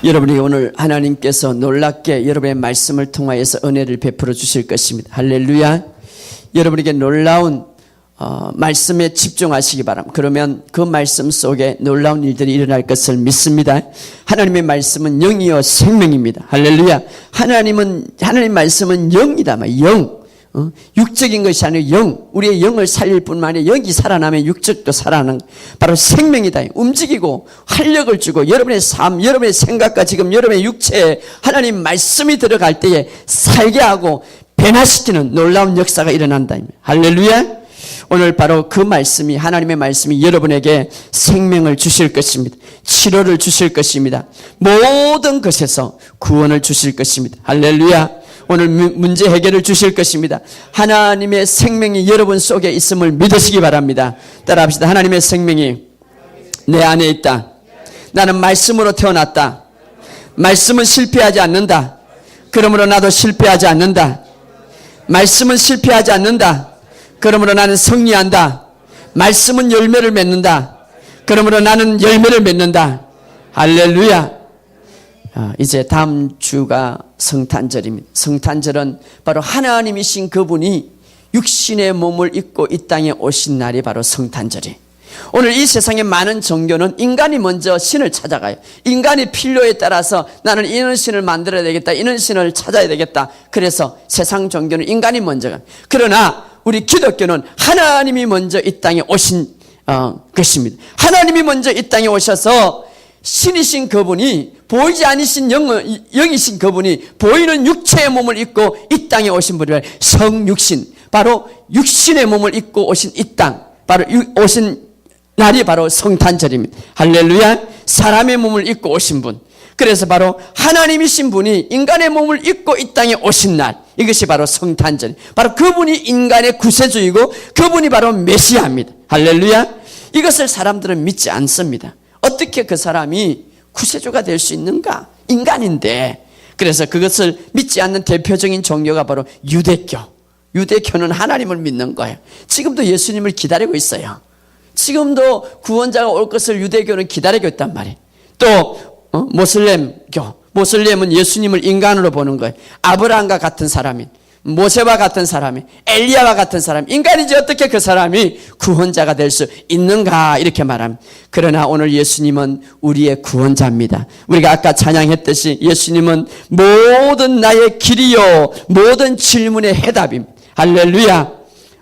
여러분이 오늘 하나님께서 놀랍게 여러분의 말씀을 통하여서 은혜를 베풀어 주실 것입니다. 할렐루야. 여러분에게 놀라운 말씀에 집중하시기 바랍니다. 그러면 그 말씀 속에 놀라운 일들이 일어날 것을 믿습니다. 하나님의 말씀은 영이요 생명입니다. 할렐루야. 하나님 말씀은 영이다. 영. 육적인 것이 아니라 영, 우리의 영을 살릴 뿐만 아니라 영이 살아나면 육적도 살아나는 바로 생명이다. 움직이고 활력을 주고 여러분의 삶, 여러분의 생각과 지금 여러분의 육체에 하나님 말씀이 들어갈 때에 살게 하고 변화시키는 놀라운 역사가 일어난다. 할렐루야. 오늘 바로 그 말씀이, 하나님의 말씀이 여러분에게 생명을 주실 것입니다. 치료를 주실 것입니다. 모든 것에서 구원을 주실 것입니다. 할렐루야. 오늘 문제 해결을 주실 것입니다. 하나님의 생명이 여러분 속에 있음을 믿으시기 바랍니다. 따라합시다. 하나님의 생명이 내 안에 있다. 나는 말씀으로 태어났다. 말씀은 실패하지 않는다. 그러므로 나도 실패하지 않는다. 말씀은 실패하지 않는다. 그러므로 나는 승리한다. 말씀은 열매를 맺는다. 그러므로 나는 열매를 맺는다. 할렐루야. 이제 다음 주가 성탄절입니다. 성탄절은 바로 하나님이신 그분이 육신의 몸을 입고 이 땅에 오신 날이 바로 성탄절이에요. 오늘 이 세상의 많은 종교는 인간이 먼저 신을 찾아가요. 인간의 필요에 따라서 나는 이런 신을 만들어야 되겠다, 이런 신을 찾아야 되겠다. 그래서 세상 종교는 인간이 먼저 가요. 그러나 우리 기독교는 하나님이 먼저 이 땅에 오신 것입니다. 하나님이 먼저 이 땅에 오셔서 신이신 그분이, 보이지 않으신 영이신 그분이 보이는 육체의 몸을 입고 이 땅에 오신 분이 성육신, 바로 육신의 몸을 입고 오신 이 땅, 바로 오신 날이 바로 성탄절입니다. 할렐루야. 사람의 몸을 입고 오신 분, 그래서 바로 하나님이신 분이 인간의 몸을 입고 이 땅에 오신 날, 이것이 바로 성탄절, 바로 그분이 인간의 구세주이고 그분이 바로 메시아입니다. 할렐루야. 이것을 사람들은 믿지 않습니다. 어떻게 그 사람이 구세주가 될 수 있는가? 인간인데. 그래서 그것을 믿지 않는 대표적인 종교가 바로 유대교. 유대교는 하나님을 믿는 거예요. 지금도 예수님을 기다리고 있어요. 지금도 구원자가 올 것을 유대교는 기다리고 있단 말이에요. 또 모슬렘교. 모슬렘은 예수님을 인간으로 보는 거예요. 아브라함과 같은 사람이, 모세와 같은 사람이, 엘리야와 같은 사람이, 인간이지 어떻게 그 사람이 구원자가 될 수 있는가, 이렇게 말합니다. 그러나 오늘 예수님은 우리의 구원자입니다. 우리가 아까 찬양했듯이 예수님은 모든 나의 길이요 모든 질문의 해답입니다. 할렐루야.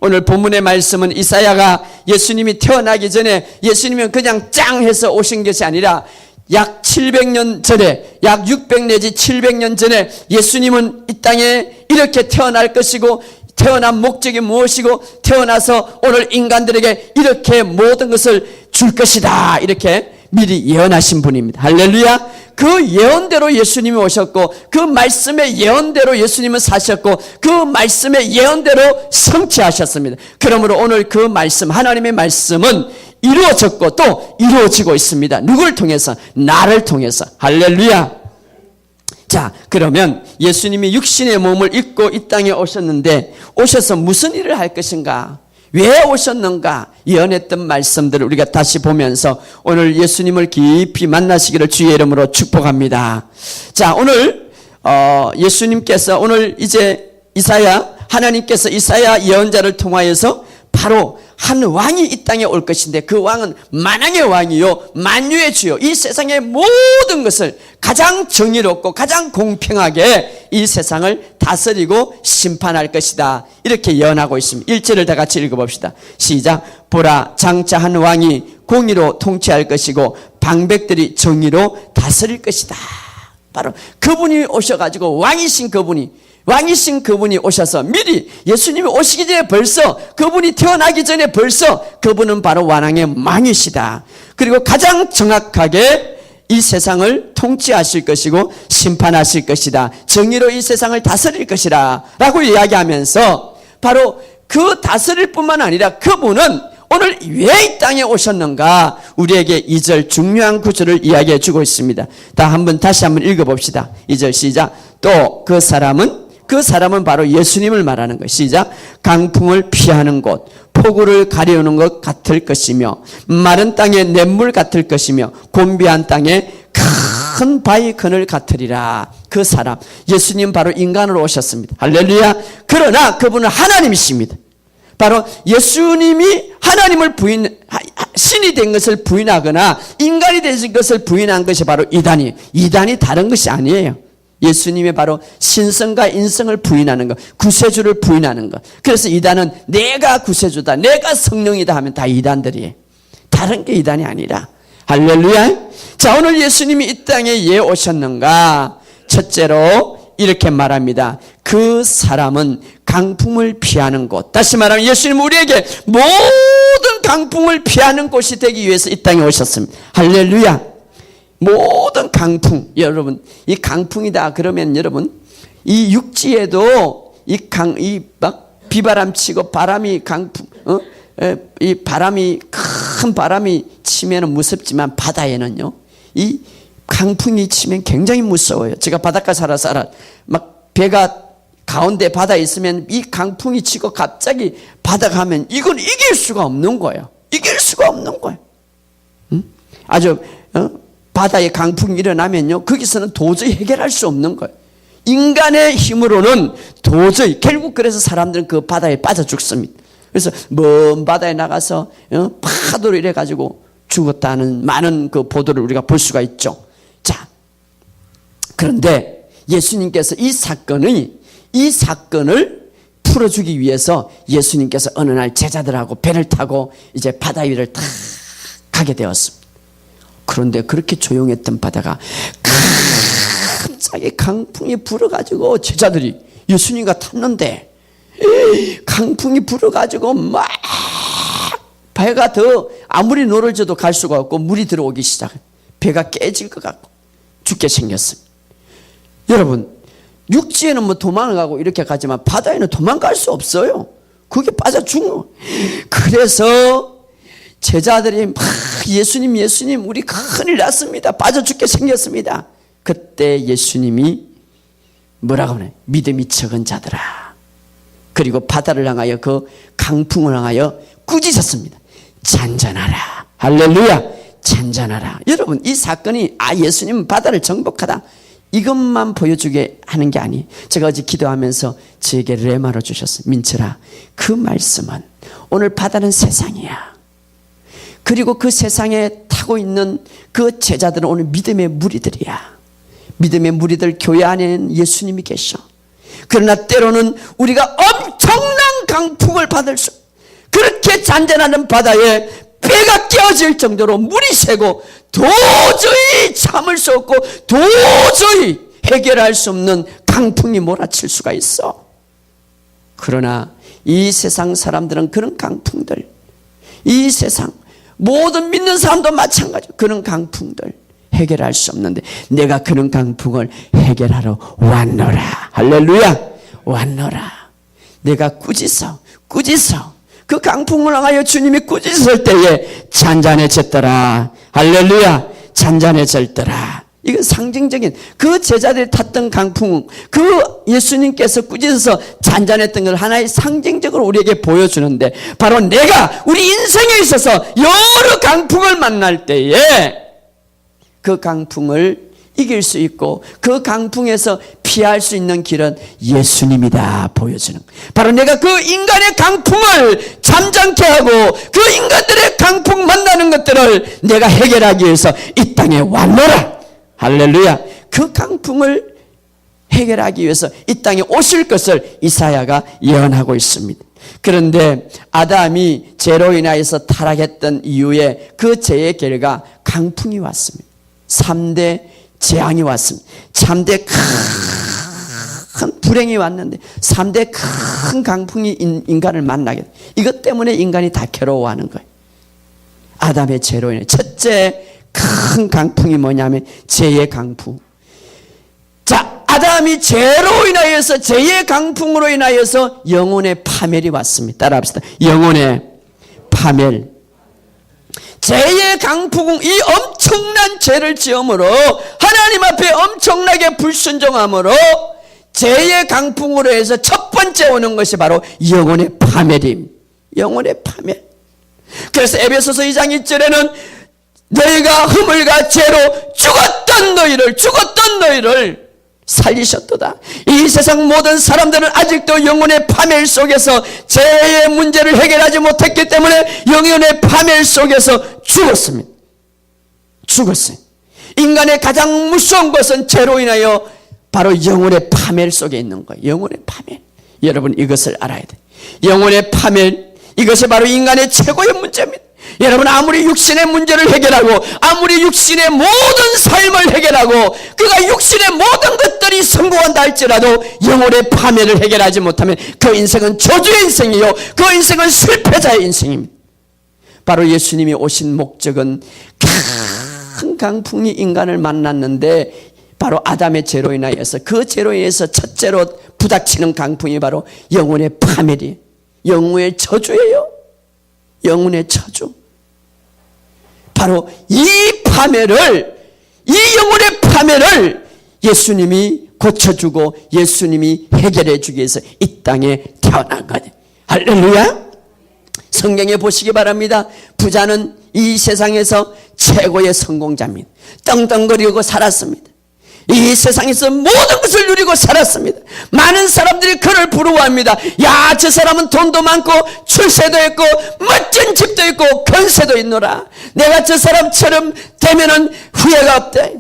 오늘 본문의 말씀은 이사야가 예수님이 태어나기 전에 예수님은 그냥 짱 해서 오신 것이 아니라 약 700년 전에, 약 600 내지 700년 전에 예수님은 이 땅에 이렇게 태어날 것이고, 태어난 목적이 무엇이고, 태어나서 오늘 인간들에게 이렇게 모든 것을 줄 것이다, 이렇게 미리 예언하신 분입니다. 할렐루야. 그 예언대로 예수님이 오셨고, 그 말씀의 예언대로 예수님은 사셨고, 그 말씀의 예언대로 성취하셨습니다. 그러므로 오늘 그 말씀, 하나님의 말씀은 이루어졌고 또 이루어지고 있습니다. 누굴 통해서? 나를 통해서. 할렐루야. 자, 그러면 예수님이 육신의 몸을 입고 이 땅에 오셨는데, 오셔서 무슨 일을 할 것인가? 왜 오셨는가? 예언했던 말씀들을 우리가 다시 보면서 오늘 예수님을 깊이 만나시기를 주의 이름으로 축복합니다. 자, 오늘 예수님께서 오늘 이제 하나님께서 이사야 예언자를 통하여서 바로 한 왕이 이 땅에 올 것인데, 그 왕은 만왕의 왕이요 만유의 주요, 이 세상의 모든 것을 가장 정의롭고 가장 공평하게 이 세상을 다스리고 심판할 것이다, 이렇게 예언하고 있습니다. 1절을 다 같이 읽어봅시다. 시작. 보라, 장차 한 왕이 공의로 통치할 것이고 방백들이 정의로 다스릴 것이다. 바로 그분이 오셔가지고 왕이신 그분이 오셔서 미리 예수님이 오시기 전에 벌써, 그분이 태어나기 전에 벌써 그분은 바로 왕의 왕이시다. 그리고 가장 정확하게 이 세상을 통치하실 것이고 심판하실 것이다. 정의로 이 세상을 다스릴 것이라 라고 이야기하면서, 바로 그 다스릴 뿐만 아니라 그분은 오늘 왜 이 땅에 오셨는가, 우리에게 2절 중요한 구절을 이야기해 주고 있습니다. 다시 한번 읽어봅시다. 2절 시작. 또 그 사람은 그 사람은 바로 예수님을 말하는 것. 시작. 강풍을 피하는 곳, 폭우를 가려우는 것 같을 것이며 마른 땅에 냇물 같을 것이며 곤비한 땅에 큰 바위 그늘 같으리라. 그 사람 예수님 바로 인간으로 오셨습니다. 할렐루야. 그러나 그분은 하나님이십니다. 바로 예수님이 하나님을 신이 된 것을 부인하거나 인간이 된 것을 부인한 것이 바로 이단이에요. 이단이 다른 것이 아니에요. 예수님의 바로 신성과 인성을 부인하는 것, 구세주를 부인하는 것. 그래서 이단은 내가 구세주다, 내가 성령이다 하면 다 이단들이에요. 다른 게 이단이 아니라. 할렐루야. 자, 오늘 예수님이 이 땅에 왜 오셨는가? 첫째로 이렇게 말합니다. 그 사람은 강풍을 피하는 곳. 다시 말하면 예수님은 우리에게 모든 강풍을 피하는 곳이 되기 위해서 이 땅에 오셨습니다. 할렐루야. 모든 강풍, 여러분, 이 강풍이다 그러면 여러분, 이 육지에도 막 비바람 치고 바람이 이 바람이 큰 바람이 치면은 무섭지만 바다에는요, 이 강풍이 치면 굉장히 무서워요. 제가 바닷가 살아 막 배가 가운데 바다에 있으면 이 강풍이 치고 갑자기 바다 가면 이건 이길 수가 없는 거예요. 이길 수가 없는 거예요. 아주 바다에 강풍이 일어나면요, 거기서는 도저히 해결할 수 없는 거예요. 인간의 힘으로는 도저히, 결국 그래서 사람들은 그 바다에 빠져 죽습니다. 그래서 먼 바다에 나가서 파도로 이래 가지고 죽었다는 많은 그 보도를 우리가 볼 수가 있죠. 자, 그런데 예수님께서 이 사건을 풀어주기 위해서 예수님께서 어느 날 제자들하고 배를 타고 이제 바다 위를 탁 가게 되었습니다. 그런데 그렇게 조용했던 바다가 갑자기 강풍이 불어가지고 제자들이 예수님과 탔는데 강풍이 불어가지고 막 배가 더 아무리 노를 져도 갈 수가 없고 물이 들어오기 시작해. 배가 깨질 것 같고 죽게 생겼습니다. 여러분, 육지에는 뭐 도망을 가고 이렇게 가지만 바다에는 도망갈 수 없어요. 그게 빠져 죽는. 그래서 제자들이 막 예수님 우리 큰일 났습니다. 빠져 죽게 생겼습니다. 그때 예수님이 뭐라고 하나요? 믿음이 적은 자들아. 그리고 바다를 향하여 그 강풍을 향하여 꾸짖었습니다. 잔잔하라. 할렐루야. 잔잔하라. 여러분, 이 사건이 예수님은 바다를 정복하다 이것만 보여주게 하는 게 아니에요. 제가 어제 기도하면서 저에게 레마로 주셨어요. 민철아, 그 말씀은 오늘 바다는 세상이야. 그리고 그 세상에 타고 있는 그 제자들은 오늘 믿음의 무리들이야. 믿음의 무리들, 교회 안에는 예수님이 계셔. 그러나 때로는 우리가 엄청난 강풍을 받을 수, 그렇게 잔잔하는 바다에 배가 깨어질 정도로 물이 새고 도저히 참을 수 없고 도저히 해결할 수 없는 강풍이 몰아칠 수가 있어. 그러나 이 세상 사람들은 그런 강풍들, 이 세상 모든 믿는 사람도 마찬가지로 그런 강풍들 해결할 수 없는데 내가 그런 강풍을 해결하러 왔노라. 할렐루야. 왔노라. 내가 꾸짖어 그 강풍을 향하여 주님이 꾸짖을 때에 잔잔해졌더라. 할렐루야. 잔잔해졌더라. 이건 상징적인, 그 제자들이 탔던 강풍, 그 예수님께서 꾸짖어서 잔잔했던 걸 하나의 상징적으로 우리에게 보여주는데, 바로 내가 우리 인생에 있어서 여러 강풍을 만날 때에 그 강풍을 이길 수 있고 그 강풍에서 피할 수 있는 길은 예수님이다 보여주는 거예요. 바로 내가 그 인간의 강풍을 잠잠케 하고 그 인간들의 강풍 만나는 것들을 내가 해결하기 위해서 이 땅에 왔노라. 할렐루야. 그 강풍을 해결하기 위해서 이 땅에 오실 것을 이사야가 예언하고 있습니다. 그런데 아담이 죄로 인하여서 타락했던 이후에 그 죄의 결과 강풍이 왔습니다. 3대 재앙이 왔습니다. 3대 큰 불행이 왔는데 3대 큰 강풍이 인간을 만나게 돼. 이것 때문에 인간이 다 괴로워하는 거예요. 아담의 죄로 인해 첫째 큰 강풍이 뭐냐면 죄의 강풍. 자, 아담이 죄로 인하여서, 죄의 강풍으로 인하여서 영혼의 파멸이 왔습니다. 따라합시다. 영혼의 파멸. 죄의 강풍, 이 엄청난 죄를 지음으로 하나님 앞에 엄청나게 불순종함으로 죄의 강풍으로 해서 첫 번째 오는 것이 바로 영혼의 파멸입니다. 영혼의 파멸. 그래서 에베소서 2장 1절에는 너희가 허물과 죄로 죽었던 너희를 살리셨도다. 이 세상 모든 사람들은 아직도 영혼의 파멸 속에서 죄의 문제를 해결하지 못했기 때문에 영혼의 파멸 속에서 죽었습니다. 죽었어요. 인간의 가장 무서운 것은 죄로 인하여 바로 영혼의 파멸 속에 있는 거예요. 영혼의 파멸. 여러분 이것을 알아야 돼요. 영혼의 파멸, 이것이 바로 인간의 최고의 문제입니다. 여러분 아무리 육신의 문제를 해결하고 아무리 육신의 모든 삶을 해결하고 그가 육신의 모든 것들이 성공한다 할지라도 영혼의 파멸을 해결하지 못하면 그 인생은 저주의 인생이요 그 인생은 실패자의 인생입니다. 바로 예수님이 오신 목적은 큰 강풍이 인간을 만났는데 바로 아담의 죄로 인하여서 그 죄로 인해서 첫째로 부닥치는 강풍이 바로 영혼의 파멸이에요. 영혼의 저주예요. 영혼의 저주. 바로 이 영혼의 파멸을 예수님이 고쳐주고 예수님이 해결해주기 위해서 이 땅에 태어난 거예요. 할렐루야. 성경에 보시기 바랍니다. 부자는 이 세상에서 최고의 성공자입니다. 떵떵거리고 살았습니다. 이 세상에서 모든 것을 누리고 살았습니다. 많은 사람들이 그를 부러워합니다. 야, 저 사람은 돈도 많고 출세도 있고 멋진 집도 있고 권세도 있노라. 내가 저 사람처럼 되면은 후회가 없대.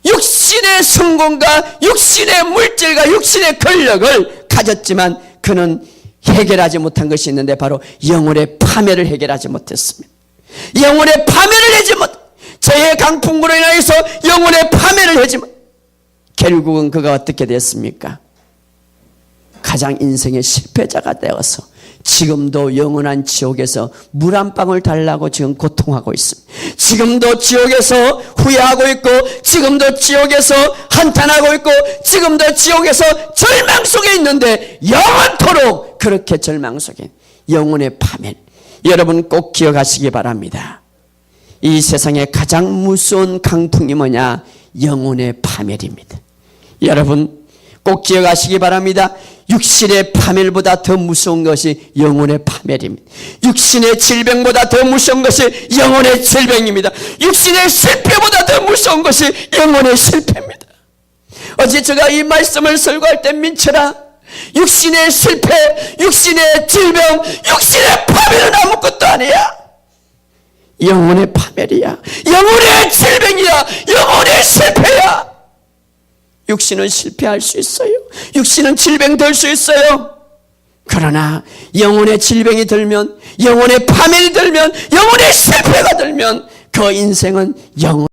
육신의 성공과 육신의 물질과 육신의 권력을 가졌지만 그는 해결하지 못한 것이 있는데 바로 영혼의 파멸을 해결하지 못했습니다. 영혼의 파멸을 하지 못. 죄의 강풍으로 인하여서 영혼의 파멸을 하지만 결국은 그가 어떻게 됐습니까? 가장 인생의 실패자가 되어서 지금도 영원한 지옥에서 물 한 방울 달라고 지금 고통하고 있습니다. 지금도 지옥에서 후회하고 있고 지금도 지옥에서 한탄하고 있고 지금도 지옥에서 절망 속에 있는데 영원토록 그렇게 절망 속에 영혼의 파멸. 여러분 꼭 기억하시기 바랍니다. 이 세상에 가장 무서운 강풍이 뭐냐? 영혼의 파멸입니다. 여러분 꼭 기억하시기 바랍니다. 육신의 파멸보다 더 무서운 것이 영혼의 파멸입니다. 육신의 질병보다 더 무서운 것이 영혼의 질병입니다. 육신의 실패보다 더 무서운 것이 영혼의 실패입니다. 어제 제가 이 말씀을 설교할 때 민철아, 육신의 실패, 육신의 질병, 육신의 파멸은 아무것도 아니야. 영혼의 파멸이야. 영혼의 질병이야. 영혼의 실패야. 육신은 실패할 수 있어요. 육신은 질병 될 수 있어요. 그러나 영혼의 질병이 들면, 영혼의 파멸이 들면, 영혼의 실패가 들면 그 인생은 영혼